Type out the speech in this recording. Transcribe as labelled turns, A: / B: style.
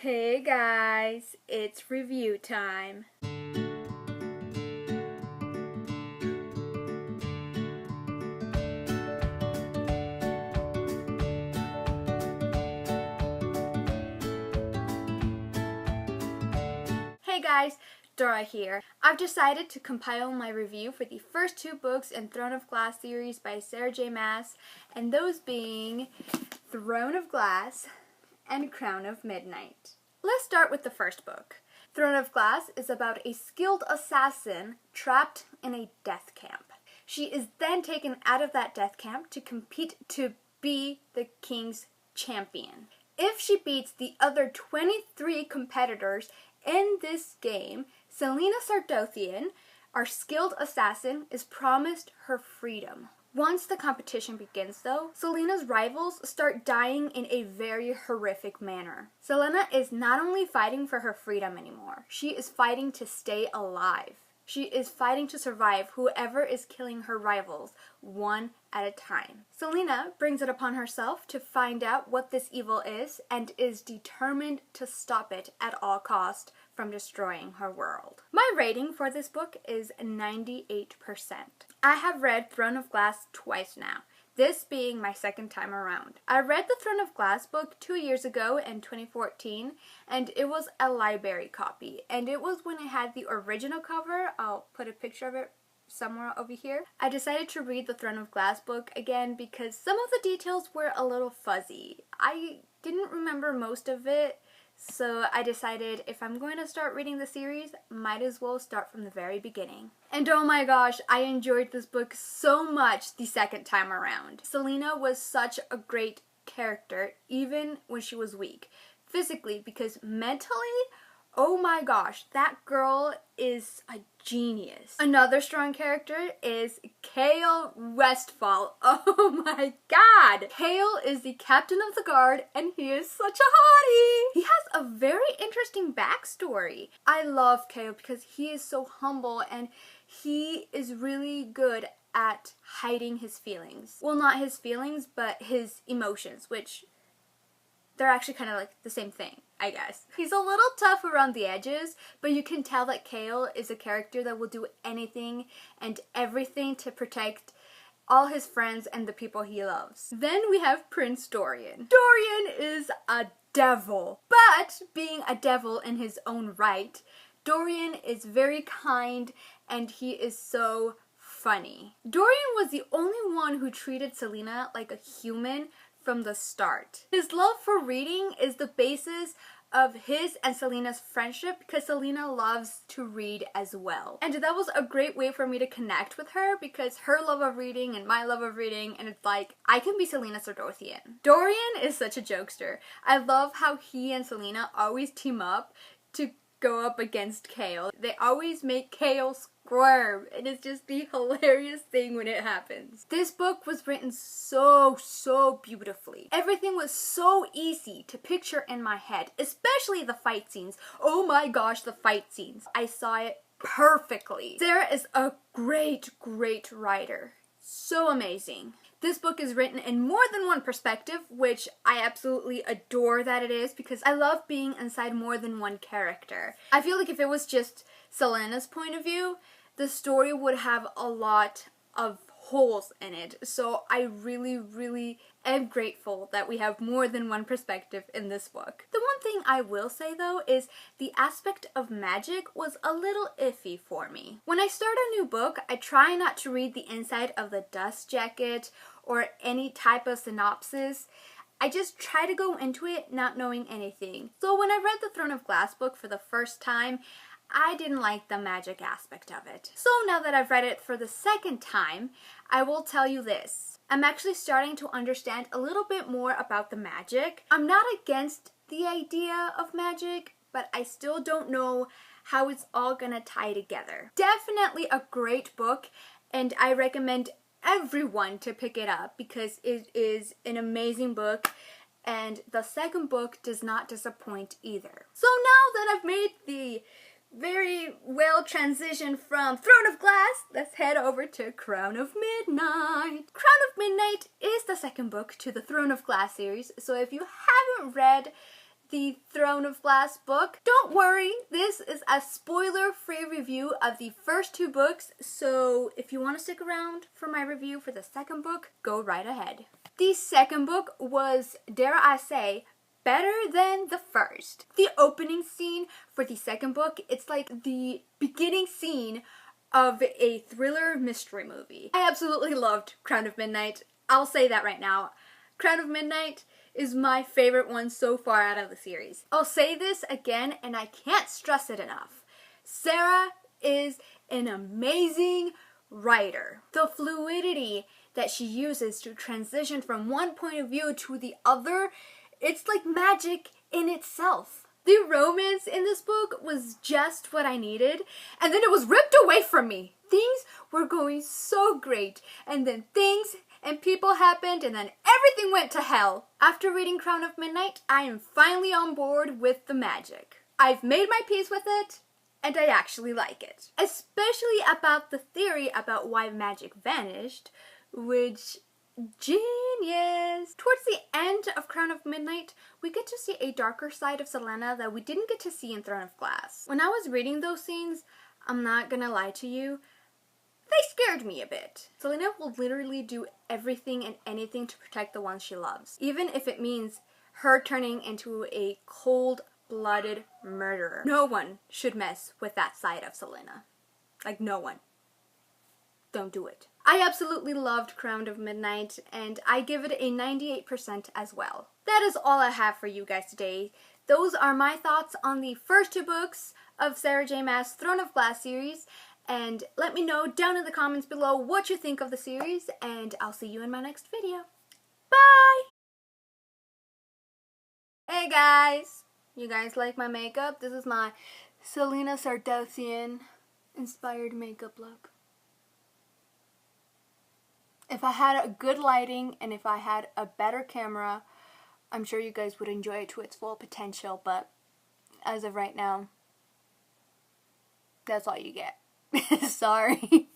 A: Hey guys, it's review time. Hey guys, Dora here. I've decided to compile my review for the first two books in Throne of Glass series by Sarah J. Maas, and those being Throne of Glass and Crown of Midnight. Let's start with the first book. Throne of Glass is about a skilled assassin trapped in a death camp. She is then taken out of that death camp to compete to be the king's champion. If she beats the other 23 competitors in this game, Selena Sardothian, our skilled assassin, is promised her freedom. Once the competition begins though, Selena's rivals start dying in a very horrific manner. Selena is not only fighting for her freedom anymore, she is fighting to stay alive. She is fighting to survive whoever is killing her rivals, one at a time. Selena brings it upon herself to find out what this evil is and is determined to stop it at all cost from destroying her world. My rating for this book is 98%. I have read Throne of Glass twice now, this being my second time around. I read the Throne of Glass book 2 years ago in 2014, and it was a library copy, and it was when I had the original cover. I'll put a picture of it somewhere over here. I decided to read the Throne of Glass book again because some of the details were a little fuzzy. I didn't remember most of it, so I decided if I'm going to start reading the series, might as well start from the very beginning. And oh my gosh, I enjoyed this book so much the second time around. Selena was such a great character, even when she was weak. Physically, because mentally, oh my gosh, that girl is a genius. Another strong character is Kale Westfall. Oh my god! Kale is the captain of the guard and he is such a hottie! He has a very interesting backstory. I love Kale because he is so humble and he is really good at hiding his feelings. Well, not his feelings, but his emotions, which they're actually kind of like the same thing, I guess. He's a little tough around the edges, but you can tell that Kale is a character that will do anything and everything to protect all his friends and the people he loves. Then we have Prince Dorian. Dorian is a devil, but being a devil in his own right, Dorian is very kind and he is so funny. Dorian was the only one who treated Selena like a human from the start. His love for reading is the basis of his and Selena's friendship because Selena loves to read as well. And that was a great way for me to connect with her because her love of reading and my love of reading, and it's like, I can be Selena Sardothian. Dorian is such a jokester. I love how he and Selena always team up to go up against Kale. They always make Kale squirm, and it's just the hilarious thing when it happens. This book was written so beautifully. Everything was so easy to picture in my head, especially the fight scenes. Oh my gosh, the fight scenes. I saw it perfectly. Sarah is a great writer. So amazing. This book is written in more than one perspective, which I absolutely adore that it is because I love being inside more than one character. I feel like if it was just Selena's point of view, the story would have a lot of holes in it. So I really am grateful that we have more than one perspective in this book. The one thing I will say though is the aspect of magic was a little iffy for me. When I start a new book, I try not to read the inside of the dust jacket or any type of synopsis. I just try to go into it not knowing anything. So when I read the Throne of Glass book for the first time, I didn't like the magic aspect of it. So now that I've read it for the second time, I will tell you this. I'm actually starting to understand a little bit more about the magic. I'm not against the idea of magic, but I still don't know how it's all gonna tie together. Definitely a great book, and I recommend everyone to pick it up because it is an amazing book. And the second book does not disappoint either. So now that I've made the very well transition from Throne of Glass, let's head over to Crown of Midnight. Crown of Midnight is the second book to the Throne of Glass series, so if you haven't read the Throne of Glass book. Don't worry, this is a spoiler-free review of the first 2 books, so if you want to stick around for my review for the second book, go right ahead. The second book was, dare I say, better than the first. The opening scene for the second book, it's like the beginning scene of a thriller mystery movie. I absolutely loved Crown of Midnight. I'll say that right now. Crown of Midnight is my favorite one so far out of the series. I'll say this again, and I can't stress it enough. Sarah is an amazing writer. The fluidity that she uses to transition from one point of view to the other, it's like magic in itself. The romance in this book was just what I needed, and then it was ripped away from me. Things were going so great, and then things and people happened, and then everything went to hell. After reading Crown of Midnight, I am finally on board with the magic. I've made my peace with it, and I actually like it. Especially about the theory about why magic vanished, which, genius! Towards the end of Crown of Midnight, we get to see a darker side of Selena that we didn't get to see in Throne of Glass. When I was reading those scenes, I'm not gonna lie to you, they scared me a bit. Selena will literally do everything and anything to protect the ones she loves, even if it means her turning into a cold-blooded murderer. No one should mess with that side of Selena. Like, no one. Don't do it. I absolutely loved Crown of Midnight, and I give it a 98% as well. That is all I have for you guys today. Those are my thoughts on the first 2 books of Sarah J. Maas' Throne of Glass series, and let me know down in the comments below what you think of the series, and I'll see you in my next video. Bye! Hey guys! You guys like my makeup? This is my Selena Sardothian inspired makeup look. If I had a good lighting and if I had a better camera, I'm sure you guys would enjoy it to its full potential, but as of right now, that's all you get. Sorry.